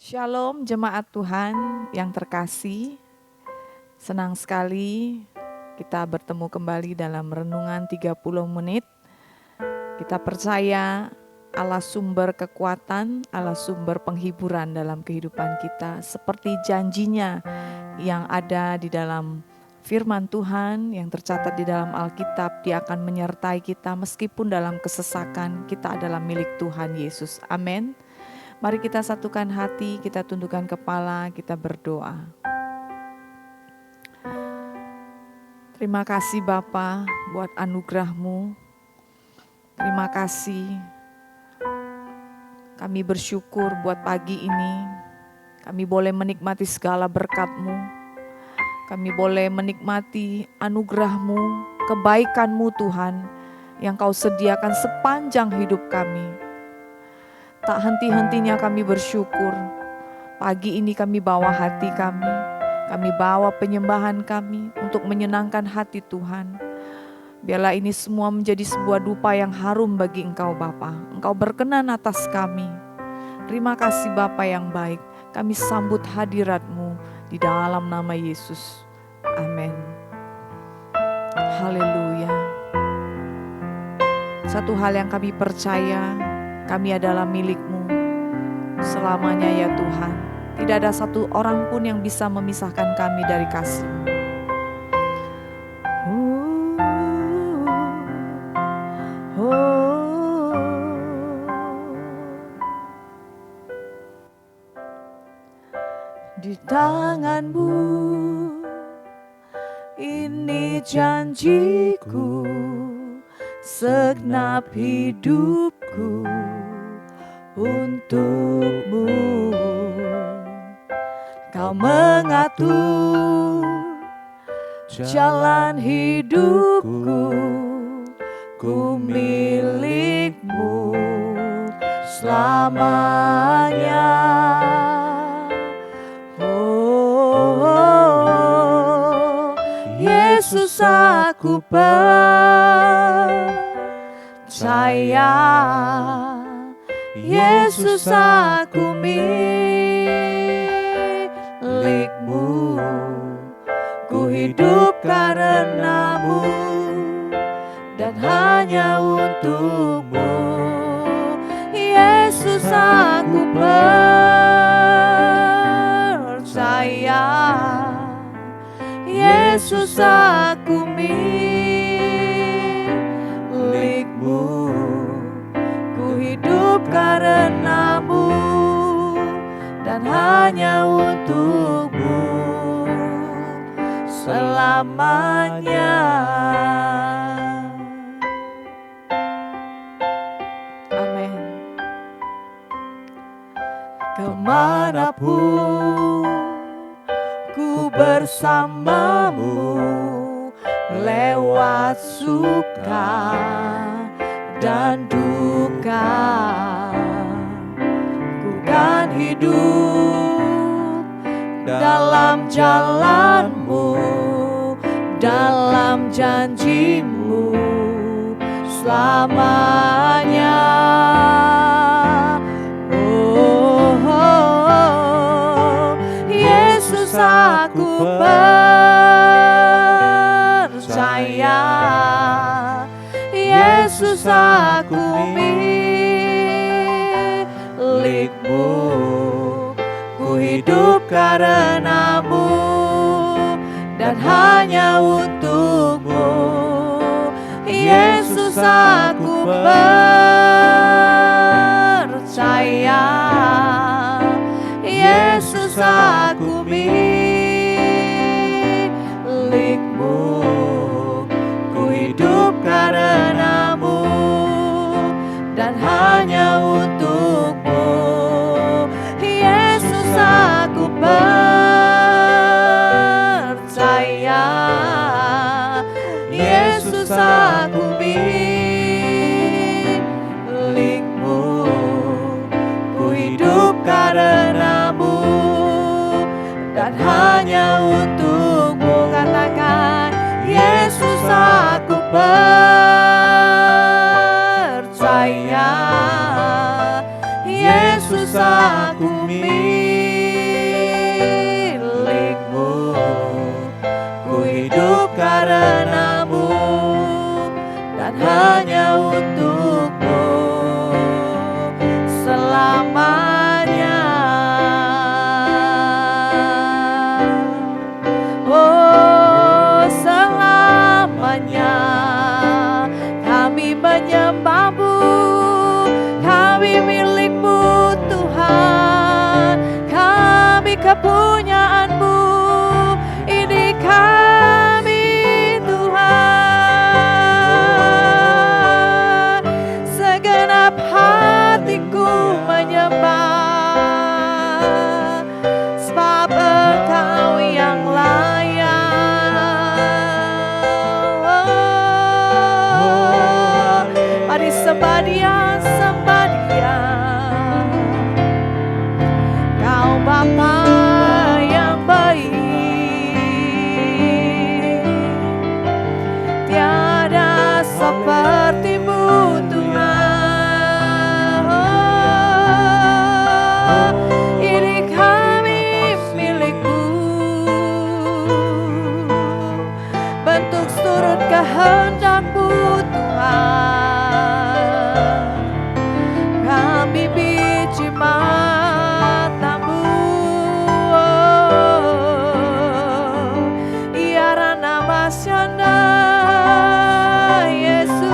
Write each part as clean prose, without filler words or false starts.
Shalom jemaat Tuhan yang terkasih, senang sekali kita bertemu kembali dalam renungan 30 menit. Kita percaya Allah sumber kekuatan, Allah sumber penghiburan dalam kehidupan kita. Seperti janjinya yang ada di dalam firman Tuhan yang tercatat di dalam Alkitab, Dia akan menyertai kita meskipun dalam kesesakan, kita adalah milik Tuhan Yesus. Amin. Mari kita satukan hati, kita tundukkan kepala, kita berdoa. Terima kasih Bapa buat anugerah-Mu. Terima kasih. Kami bersyukur buat pagi ini. Kami boleh menikmati segala berkat-Mu. Kami boleh menikmati anugerah-Mu, kebaikan-Mu Tuhan, yang Kau sediakan sepanjang hidup kami. Tak henti-hentinya kami bersyukur. Pagi ini kami bawa hati kami bawa penyembahan kami untuk menyenangkan hati Tuhan. Biarlah ini semua menjadi sebuah dupa yang harum bagi Engkau Bapa. Engkau berkenan atas kami. Terima kasih Bapa yang baik. Kami sambut hadirat-Mu di dalam nama Yesus. Amin. Haleluya. Satu hal yang kami percaya, kami adalah milik-Mu selamanya ya Tuhan. Tidak ada satu orang pun yang bisa memisahkan kami dari kasih-Mu. Di tangan-Mu ini janjiku, segenap hidupku untuk-Mu. Kau mengatur jalan hidupku, ku milik-Mu selamanya. Oh, Yesus aku percaya, Yesus aku milik-Mu, ku hidup karena-Mu dan hanya untuk-Mu. Yesus aku percaya, Yesus aku milik-Mu, ku hidup karena-Mu dan hanya untuk-Mu selamanya. Amin. Kemanapun ku bersama-Mu, lewat suka dan duka, ku kan hidup dalam jalan-Mu, dalam janji-Mu selamanya. Oh, Yesus aku percaya, Yesus aku milik-Mu, ku hidup karena-Mu dan hanya untuk-Mu. Yesus aku percaya, Yesus aku milik-Mu, ku hidup karena-Mu dan hanya untuk-Mu. Yesus aku percaya, Yesus aku milik-Mu, ku hidup karena-Mu dan hanya untuk-Mu. Katakan kepunyaan-Mu. Ini kami Tuhan, segenap hatiku menyembah, sebab Engkau yang layak. Mari sembah Dia, sembah Dia. Kau Bapa yang baik, tiada seperti-Mu Tuhan. Ini kami milik-Mu, bentuk turut kehendak-Mu Tuhan. Kami biji mata-Mu, Iarana Masyana Yesus.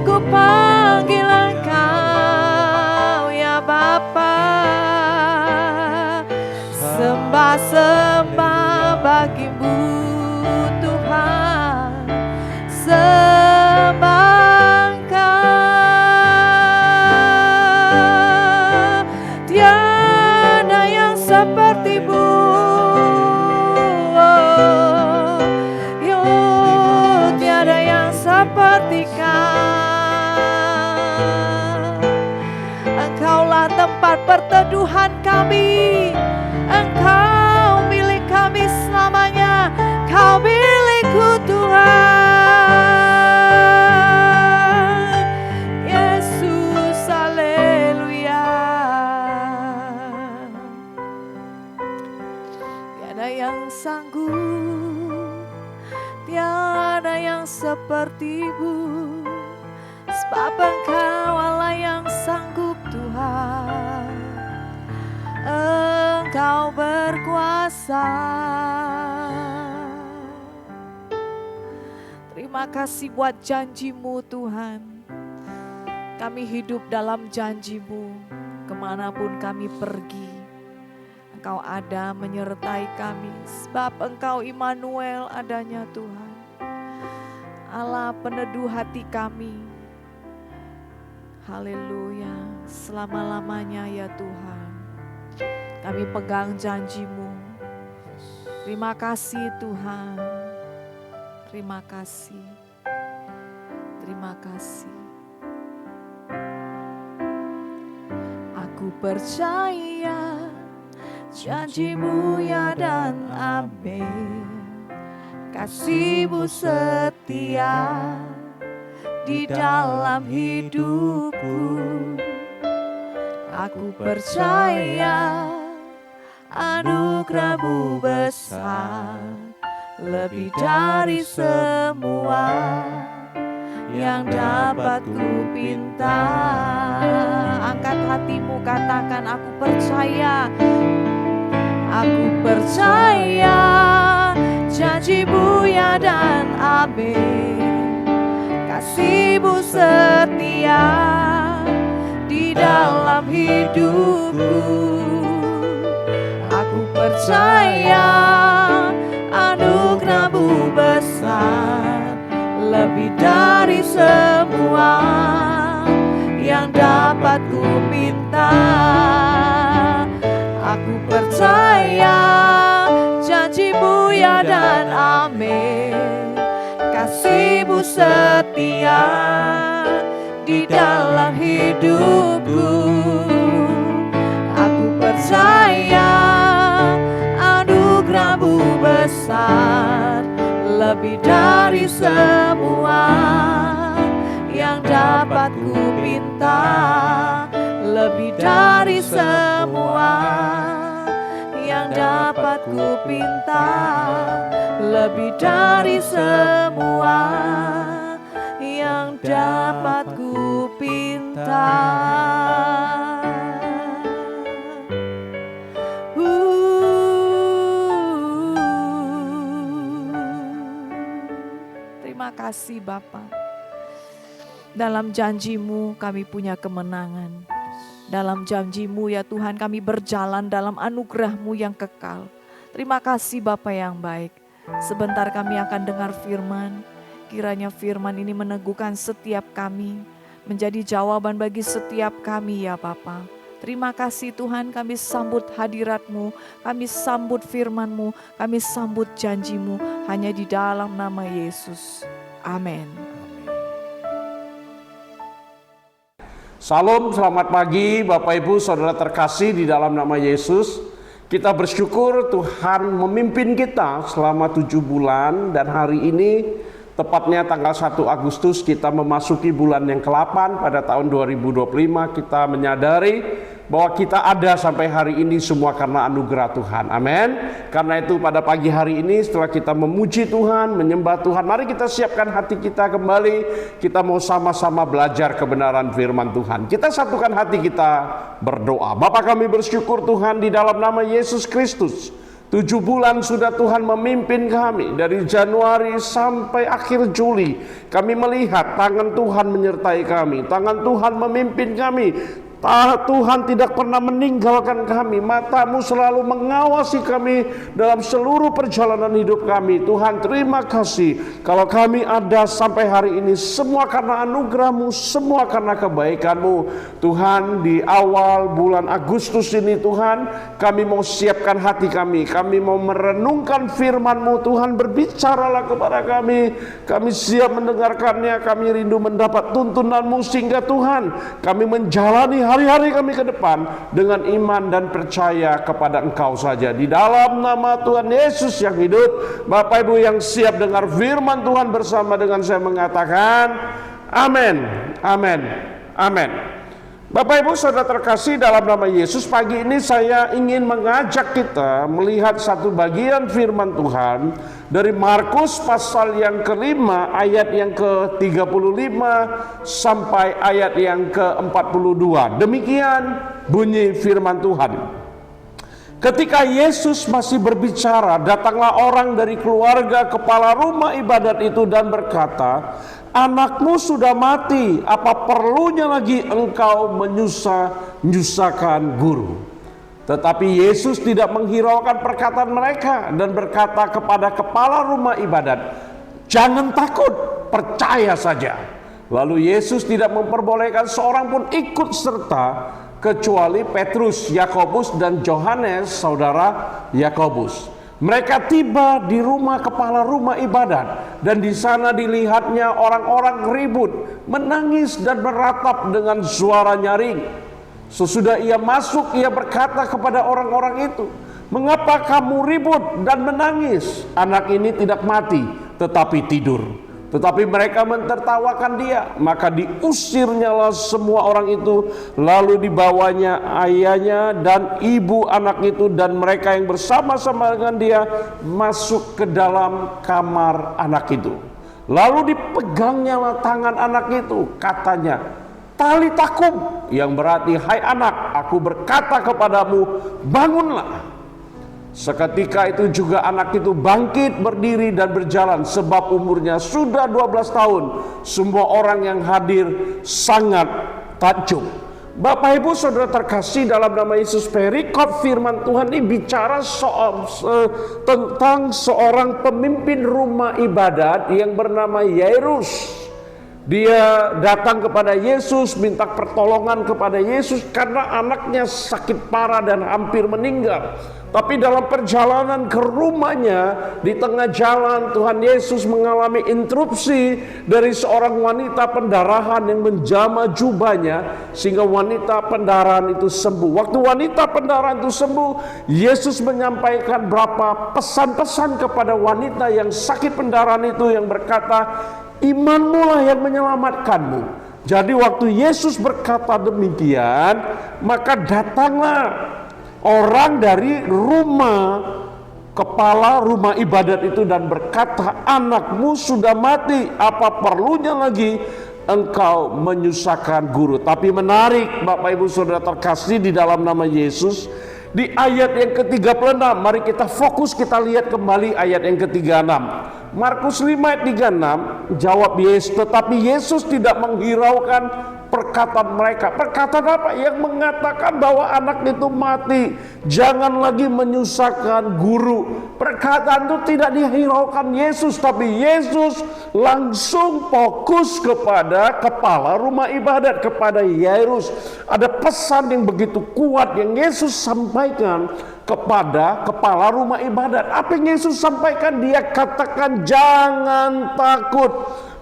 Ku panggil Engkau ya Bapa, sembah-sembah bagi-Mu Tuhan, sembah Engkau. Tiada yang seperti-Mu, tiada yang seperti Kau. Engkaulah tempat perteduhan kami, Engkau milik kami selamanya, Kau milik-Ku Tuhan. Yesus, haleluya. Tiada yang sanggup, tiada yang seperti-Mu, sebab Engkau Allah yang sanggup Tuhan. Engkau berkuasa. Terima kasih buat janji-Mu Tuhan. Kami hidup dalam janji-Mu. Kemanapun kami pergi, Engkau ada menyertai kami, sebab Engkau Immanuel adanya Tuhan. Allah peneduh hati kami. Haleluya, selama-lamanya ya Tuhan. Kami pegang janji-Mu. Terima kasih Tuhan. Terima kasih. Terima kasih. Aku percaya janji-Mu ya dan amin. Kasih-Mu setia di dalam hidupku. Aku percaya anugerah-Mu besar, lebih dari semua yang dapat ku pinta. Angkat hatimu, katakan aku percaya. Aku percaya janji-Mu ya dan amin. Kasih-Mu setia di dalam hidupku. Aku percaya anugerah-Mu besar, lebih dari semua yang dapat ku minta. Aku percaya janji-Mu ya dan amin. Kasih-Mu setia di dalam hidupku. Aku percaya anugerah-Mu besar, lebih dari semua yang dapat ku minta. Lebih dari semua yang dapat ku pinta. Lebih dari semua yang dapat ku pinta. Terima kasih Bapa. Dalam janji-Mu kami punya kemenangan. Dalam janji-Mu ya Tuhan, kami berjalan dalam anugerah-Mu yang kekal. Terima kasih Bapa yang baik. Sebentar kami akan dengar firman. Kiranya firman ini meneguhkan setiap kami, menjadi jawaban bagi setiap kami ya Bapa. Terima kasih Tuhan, kami sambut hadirat-Mu, kami sambut firman-Mu, kami sambut janji-Mu, hanya di dalam nama Yesus. Amin. Salam, selamat pagi Bapak Ibu Saudara terkasih di dalam nama Yesus. Kita bersyukur Tuhan memimpin kita selama 7 bulan, dan hari ini tepatnya tanggal 1 Agustus kita memasuki bulan yang ke-8 pada tahun 2025. Kita menyadari bahwa kita ada sampai hari ini semua karena anugerah Tuhan. Amin. Karena itu pada pagi hari ini setelah kita memuji Tuhan, menyembah Tuhan, mari kita siapkan hati kita kembali. Kita mau sama-sama belajar kebenaran firman Tuhan. Kita satukan hati kita berdoa. Bapa, kami bersyukur Tuhan di dalam nama Yesus Kristus. 7 bulan sudah Tuhan memimpin kami, dari Januari sampai akhir Juli. Kami melihat tangan Tuhan menyertai kami, tangan Tuhan memimpin kami. Tuhan tidak pernah meninggalkan kami. Mata-Mu selalu mengawasi kami dalam seluruh perjalanan hidup kami. Tuhan, terima kasih. Kalau kami ada sampai hari ini, semua karena anugerah-Mu, semua karena kebaikan-Mu. Tuhan, di awal bulan Agustus ini Tuhan, kami mau siapkan hati kami. Kami mau merenungkan firman-Mu. Tuhan, berbicaralah kepada kami. Kami siap mendengarkannya. Kami rindu mendapat tuntunan-Mu, sehingga Tuhan, kami menjalani hari-hari kami ke depan dengan iman dan percaya kepada Engkau saja. Di dalam nama Tuhan Yesus yang hidup, Bapak Ibu yang siap dengar firman Tuhan bersama dengan saya mengatakan amin, amin, amin. Bapak Ibu Saudara terkasih dalam nama Yesus, pagi ini saya ingin mengajak kita melihat satu bagian firman Tuhan dari Markus pasal yang ke-5 ayat yang ke-35 sampai ayat yang ke-42. Demikian bunyi firman Tuhan. Ketika Yesus masih berbicara, datanglah orang dari keluarga kepala rumah ibadat itu dan berkata, "Anakmu sudah mati, apa perlunya lagi engkau menyusahkan guru?" Tetapi Yesus tidak menghiraukan perkataan mereka dan berkata kepada kepala rumah ibadat, "Jangan takut, percaya saja." Lalu Yesus tidak memperbolehkan seorang pun ikut serta kecuali Petrus, Yakobus, dan Yohanes, saudara Yakobus. Mereka tiba di rumah kepala rumah ibadat, dan di sana dilihatnya orang-orang ribut, menangis dan meratap dengan suara nyaring. Sesudah ia masuk, ia berkata kepada orang-orang itu, "Mengapa kamu ribut dan menangis? Anak ini tidak mati, tetapi tidur." Tetapi mereka mentertawakan dia. Maka diusirnyalah semua orang itu, lalu dibawanya ayahnya dan ibu anak itu dan mereka yang bersama-sama dengan dia masuk ke dalam kamar anak itu. Lalu dipegangnyalah tangan anak itu, katanya, "Talita kum," yang berarti, "Hai anak, aku berkata kepadamu, bangunlah." Seketika itu juga anak itu bangkit berdiri dan berjalan, sebab umurnya sudah 12 tahun. Semua orang yang hadir sangat takjub. Bapak Ibu Saudara terkasih dalam nama Yesus, perikop firman Tuhan ini bicara tentang seorang pemimpin rumah ibadat yang bernama Yairus. Dia datang kepada Yesus, minta pertolongan kepada Yesus karena anaknya sakit parah dan hampir meninggal. Tapi dalam perjalanan ke rumahnya, di tengah jalan Tuhan Yesus mengalami interupsi dari seorang wanita pendarahan yang menjamah jubahnya, sehingga wanita pendarahan itu sembuh. Waktu wanita pendarahan itu sembuh, Yesus menyampaikan beberapa pesan-pesan kepada wanita yang sakit pendarahan itu, yang berkata, "Imanmu lah yang menyelamatkanmu." Jadi waktu Yesus berkata demikian, maka datanglah orang dari kepala rumah ibadat itu dan berkata, "Anakmu sudah mati, apa perlunya lagi engkau menyusahkan guru?" Tapi menarik Bapak Ibu Saudara terkasih di dalam nama Yesus, di ayat yang ke-36, mari kita fokus, kita lihat kembali ayat yang ke-36. Markus 5 ayat 36, jawab Yesus, tetapi Yesus tidak menghiraukan perkataan mereka. Perkataan apa? Yang mengatakan bahwa anak itu mati. Jangan lagi menyusahkan guru. Perkataan itu tidak dihiraukan Yesus, tapi Yesus langsung fokus kepada kepala rumah ibadat, kepada Yairus. Ada pesan yang begitu kuat yang Yesus sampaikan kepada kepala rumah ibadat. Apa yang Yesus sampaikan? Dia katakan, jangan takut,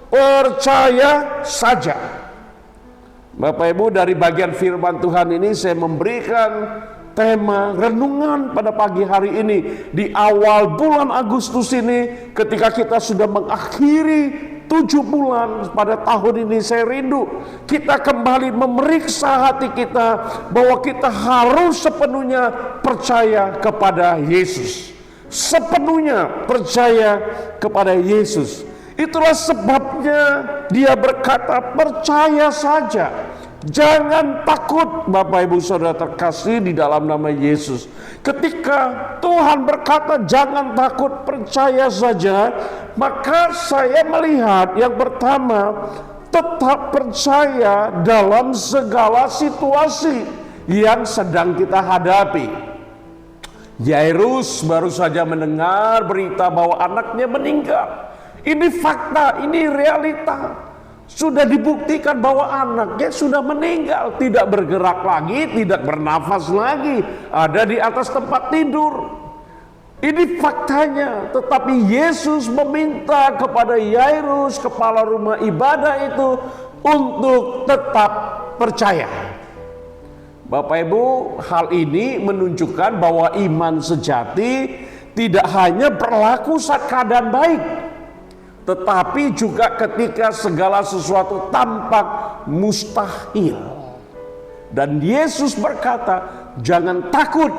percaya saja. Bapak Ibu, dari bagian firman Tuhan ini saya memberikan tema renungan pada pagi hari ini. Di awal bulan Agustus ini, ketika kita sudah mengakhiri 7 bulan pada tahun ini, saya rindu kita kembali memeriksa hati kita bahwa kita harus sepenuhnya percaya kepada Yesus. Sepenuhnya percaya kepada Yesus. Itulah sebabnya dia berkata, percaya saja, jangan takut. Bapak Ibu Saudara terkasih di dalam nama Yesus, ketika Tuhan berkata jangan takut, percaya saja, maka saya melihat yang pertama, tetap percaya dalam segala situasi yang sedang kita hadapi. Yairus baru saja mendengar berita bahwa anaknya meninggal. Ini fakta, ini realita. Sudah dibuktikan bahwa anaknya sudah meninggal, tidak bergerak lagi, tidak bernafas lagi, ada di atas tempat tidur. Ini faktanya. Tetapi Yesus meminta kepada Yairus, kepala rumah ibadah itu, untuk tetap percaya. Bapak Ibu, hal ini menunjukkan bahwa iman sejati tidak hanya berlaku saat keadaan baik, tetapi juga ketika segala sesuatu tampak mustahil. Dan Yesus berkata, jangan takut,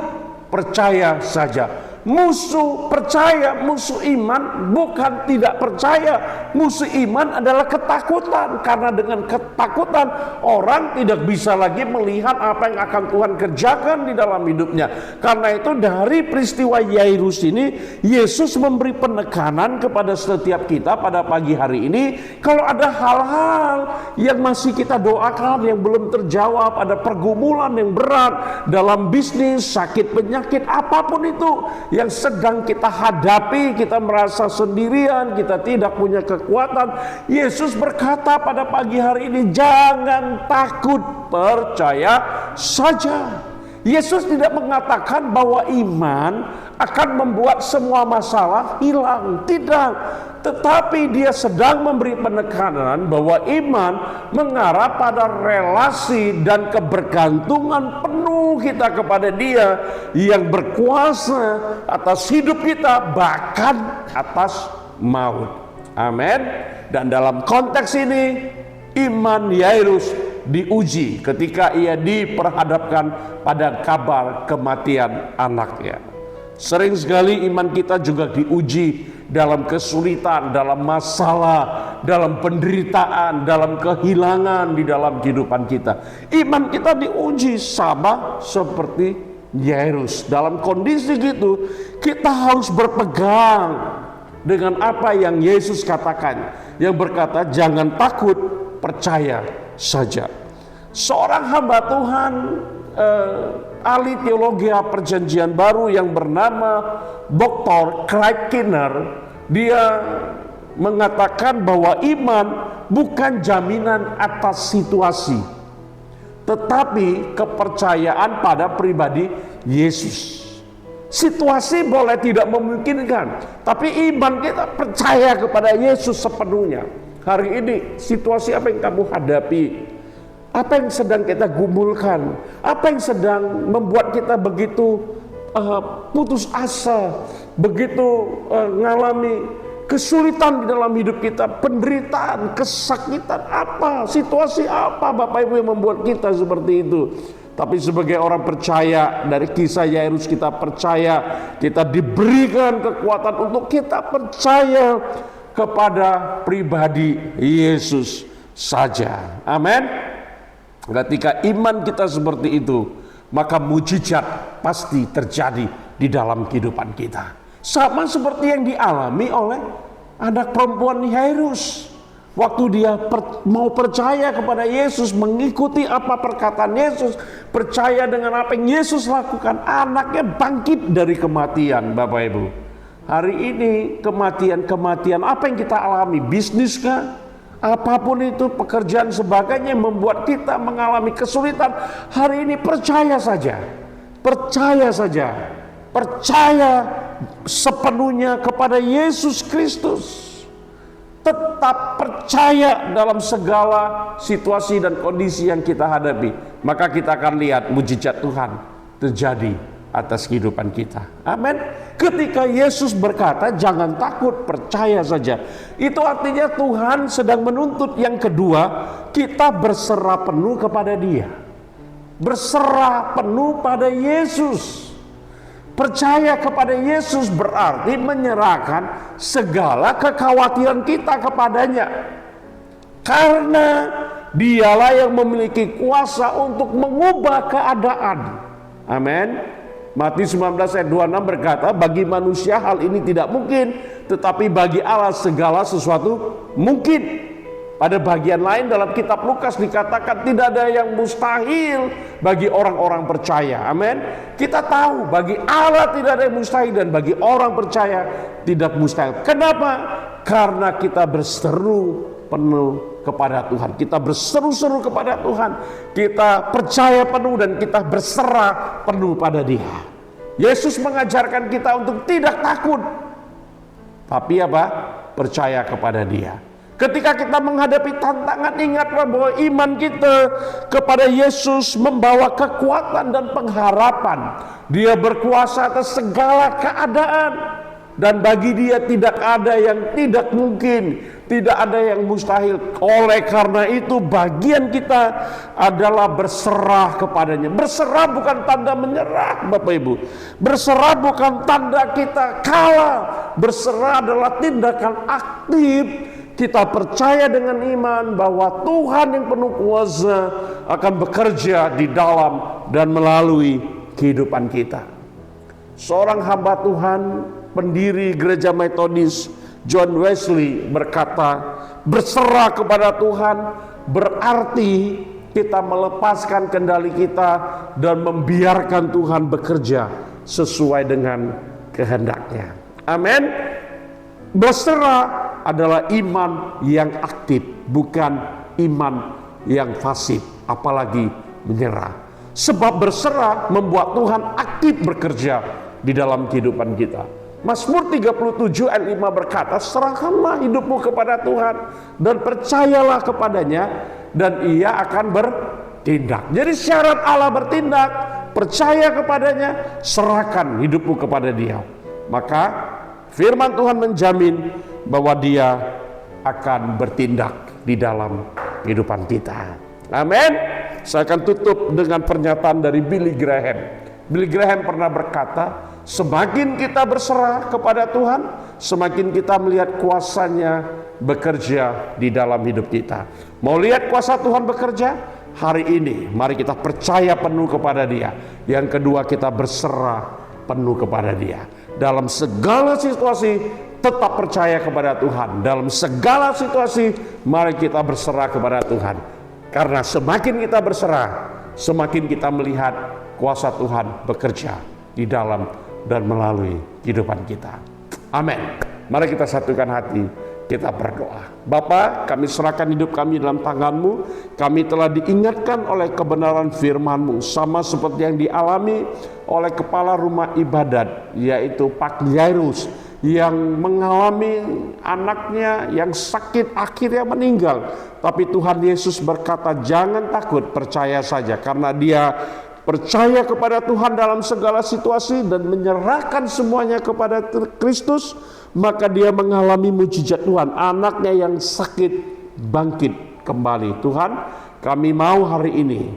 percaya saja. Musuh percaya, musuh iman bukan tidak percaya. Musuh iman adalah ketakutan. Karena dengan ketakutan orang tidak bisa lagi melihat apa yang akan Tuhan kerjakan di dalam hidupnya. Karena itu dari peristiwa Yairus ini, Yesus memberi penekanan kepada setiap kita pada pagi hari ini. Kalau ada hal-hal yang masih kita doakan yang belum terjawab, ada pergumulan yang berat dalam bisnis, sakit, penyakit, apapun itu yang sedang kita hadapi, kita merasa sendirian, kita tidak punya kekuatan, Yesus berkata pada pagi hari ini, jangan takut, percaya saja. Yesus tidak mengatakan bahwa iman akan membuat semua masalah hilang, tidak. Tetapi dia sedang memberi penekanan bahwa iman mengarah pada relasi dan kebergantungan penuh kita kepada Dia yang berkuasa atas hidup kita, bahkan atas maut. Amin. Dan dalam konteks ini, iman Yairus diuji ketika ia diperhadapkan pada kabar kematian anaknya. Sering sekali iman kita juga diuji dalam kesulitan, dalam masalah, dalam penderitaan, dalam kehilangan di dalam kehidupan kita. Iman kita diuji sama seperti Yairus. Dalam kondisi gitu, kita harus berpegang dengan apa yang Yesus katakan, yang berkata jangan takut, percaya saja. Seorang hamba Tuhan, ahli teologi perjanjian baru yang bernama Dr. Craig Keener, dia mengatakan bahwa iman bukan jaminan atas situasi, tetapi kepercayaan pada pribadi Yesus. Situasi boleh tidak memungkinkan, tapi iman kita percaya kepada Yesus sepenuhnya. Hari ini situasi apa yang kamu hadapi? Apa yang sedang kita gumulkan? Apa yang sedang membuat kita begitu putus asa, begitu mengalami kesulitan di dalam hidup kita, penderitaan, kesakitan, apa, situasi apa Bapak Ibu yang membuat kita seperti itu? Tapi sebagai orang percaya, dari kisah Yairus kita percaya, kita diberikan kekuatan untuk kita percaya kepada pribadi Yesus saja. Amin. Ketika iman kita seperti itu, maka mujizat pasti terjadi di dalam kehidupan kita. Sama seperti yang dialami oleh anak perempuan Yairus. Waktu dia mau percaya kepada Yesus, mengikuti apa perkataan Yesus, percaya dengan apa yang Yesus lakukan, anaknya bangkit dari kematian, Bapak Ibu. Hari ini kematian apa yang kita alami, bisnis kah? Apapun itu, pekerjaan sebagainya membuat kita mengalami kesulitan. Hari ini percaya saja. Percaya saja. Percaya sepenuhnya kepada Yesus Kristus. Tetap percaya dalam segala situasi dan kondisi yang kita hadapi. Maka kita akan lihat mujizat Tuhan terjadi atas kehidupan kita. Amin. Ketika Yesus berkata jangan takut, percaya saja, itu artinya Tuhan sedang menuntut yang kedua, kita berserah penuh kepada Dia. Berserah penuh pada Yesus. Percaya kepada Yesus berarti menyerahkan segala kekhawatiran kita kepadanya. Karena Dialah yang memiliki kuasa untuk mengubah keadaan. Amin. Matius 19 ayat 26 berkata, bagi manusia hal ini tidak mungkin, tetapi bagi Allah segala sesuatu mungkin. Pada bagian lain dalam kitab Lukas dikatakan tidak ada yang mustahil bagi orang-orang percaya. Amin. Kita tahu bagi Allah tidak ada yang mustahil dan bagi orang percaya tidak mustahil. Kenapa? Karena kita berseru penuh kepada Tuhan. Kita berseru-seru kepada Tuhan. Kita percaya penuh dan kita berserah penuh pada Dia. Yesus mengajarkan kita untuk tidak takut. Tapi apa? Percaya kepada Dia. Ketika kita menghadapi tantangan, ingatlah bahwa iman kita kepada Yesus membawa kekuatan dan pengharapan. Dia berkuasa atas segala keadaan. Dan bagi Dia tidak ada yang tidak mungkin, tidak ada yang mustahil. Oleh karena itu bagian kita adalah berserah kepadanya. Berserah bukan tanda menyerah, Bapak Ibu. Berserah bukan tanda kita kalah. Berserah adalah tindakan aktif. Kita percaya dengan iman bahwa Tuhan yang penuh kuasa akan bekerja di dalam dan melalui kehidupan kita. Seorang hamba Tuhan, pendiri gereja Metodis, John Wesley berkata, berserah kepada Tuhan berarti kita melepaskan kendali kita dan membiarkan Tuhan bekerja sesuai dengan kehendaknya. Amin. Berserah adalah iman yang aktif, bukan iman yang pasif, apalagi menyerah. Sebab berserah membuat Tuhan aktif bekerja di dalam kehidupan kita. Mazmur 37 ayat 5 berkata, serahkanlah hidupmu kepada Tuhan dan percayalah kepadanya dan Ia akan bertindak. Jadi syarat Allah bertindak, percaya kepadanya, serahkan hidupmu kepada Dia. Maka firman Tuhan menjamin bahwa Dia akan bertindak di dalam kehidupan kita. Amin. Saya akan tutup dengan pernyataan dari Billy Graham. Billy Graham pernah berkata, semakin kita berserah kepada Tuhan, semakin kita melihat kuasanya bekerja di dalam hidup kita. Mau lihat kuasa Tuhan bekerja? Hari ini mari kita percaya penuh kepada Dia. Yang kedua, kita berserah penuh kepada Dia. Dalam segala situasi tetap percaya kepada Tuhan. Dalam segala situasi mari kita berserah kepada Tuhan. Karena semakin kita berserah, semakin kita melihat kuasa Tuhan bekerja di dalam dan melalui kehidupan kita. Amin. Mari kita satukan hati, kita berdoa. Bapa, kami serahkan hidup kami dalam tangan-Mu. Kami telah diingatkan oleh kebenaran firman-Mu, sama seperti yang dialami oleh kepala rumah ibadat, yaitu Pak Jairus, yang mengalami anaknya yang sakit akhirnya meninggal. Tapi Tuhan Yesus berkata, jangan takut, percaya saja. Karena dia percaya kepada Tuhan dalam segala situasi dan menyerahkan semuanya kepada Kristus, maka dia mengalami mujizat Tuhan. Anaknya yang sakit bangkit kembali. Tuhan, kami mau hari ini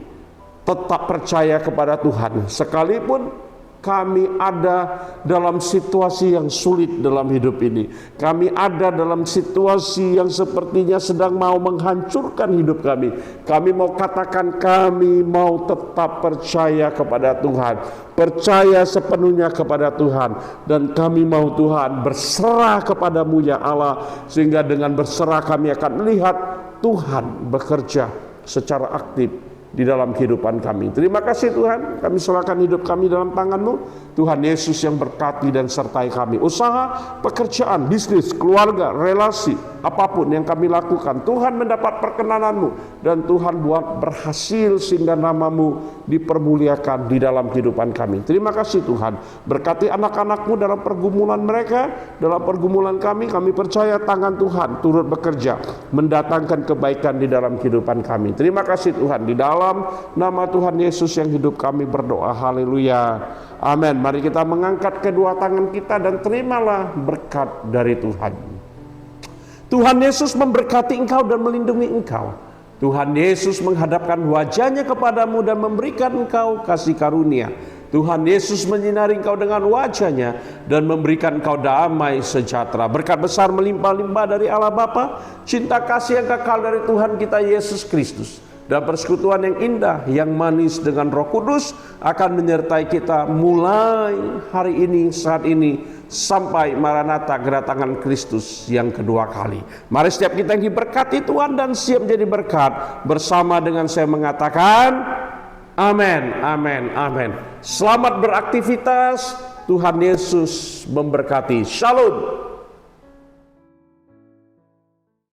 tetap percaya kepada Tuhan, sekalipun Kami ada dalam situasi yang sulit dalam hidup ini. Kami ada dalam situasi yang sepertinya sedang mau menghancurkan hidup kami. Kami mau katakan kami mau tetap percaya kepada Tuhan. Percaya sepenuhnya kepada Tuhan. Dan kami mau Tuhan berserah kepadamu ya Allah. Sehingga dengan berserah kami akan melihat Tuhan bekerja secara aktif di dalam kehidupan kami. Terima kasih Tuhan, kami serahkan hidup kami dalam tangan-Mu. Tuhan Yesus yang berkati dan sertai kami. Usaha, pekerjaan, bisnis, keluarga, relasi, apapun yang kami lakukan, Tuhan mendapat perkenanan-Mu. Dan Tuhan buat berhasil sehingga nama-Mu dipermuliakan di dalam kehidupan kami. Terima kasih Tuhan. Berkati anak-anak-Mu dalam pergumulan mereka, dalam pergumulan kami percaya tangan Tuhan turut bekerja, mendatangkan kebaikan di dalam kehidupan kami. Terima kasih Tuhan, di dalam nama Tuhan Yesus yang hidup kami berdoa. Haleluya. Amin. Mari kita mengangkat kedua tangan kita dan terimalah berkat dari Tuhan. Tuhan Yesus memberkati engkau dan melindungi engkau. Tuhan Yesus menghadapkan wajahnya kepadamu dan memberikan engkau kasih karunia. Tuhan Yesus menyinari engkau dengan wajahnya dan memberikan engkau damai sejahtera. Berkat besar melimpah-limpah dari Allah Bapa, cinta kasih yang kekal dari Tuhan kita Yesus Kristus, dan persekutuan yang indah, yang manis dengan Roh Kudus akan menyertai kita mulai hari ini, saat ini, sampai Maranatha, kedatangan Kristus yang kedua kali. Mari setiap kita yang diberkati Tuhan dan siap jadi berkat, bersama dengan saya mengatakan amin, amin, amin. Selamat beraktivitas, Tuhan Yesus memberkati. Shalom.